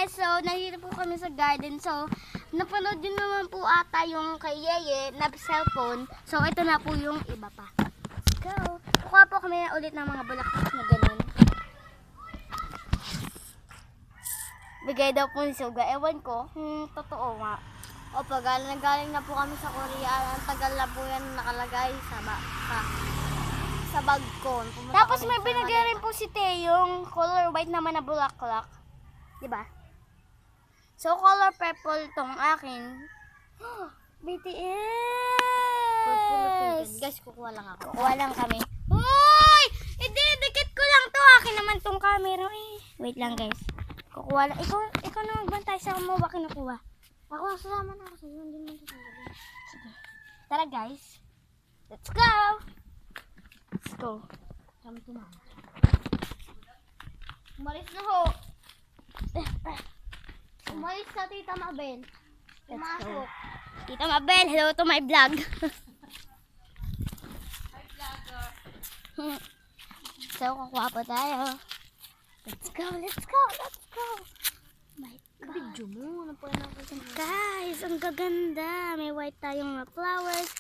guys, so nandito po kami sa garden. So, napanood din naman po ata yung kay Yeye na cellphone. So, ito na po yung iba pa. Let's go. Kukuha po kami ulit ng mga bulaklak na ganun. Bigay daw po ni Suga. Ewan ko, totoo nga. O pag galing na po kami sa Korea, ang tagal na po yan nakalagay sa bag ko. Tapos may binigay rin po si Teyong color white naman na bulaklak. Diba? So, color purple tong akin. BTS! Guys, kukuha lang ako. Kukuha lang kami. Uy! Hindi, dikit ko lang to. Akin naman tong camera eh. Wait lang guys. Kukuha lang. Ikaw na magbantay sa mo ba kinukuha? Ako, sasama na ako sa iyo. Hindi naman sasama. Sige. Tara guys. Let's go! Let's go. Kami tumahan. Umalis na ho. Umalis sa Tita Mabel. Pumasok. Tita Mabel, hello to my vlog. Hi, vlogger. So, kukuha pa tayo. Let's go, let's go, let's go. My God. Video mo. Ano pa yan ako? Guys, ang gaganda. May white tayong flowers.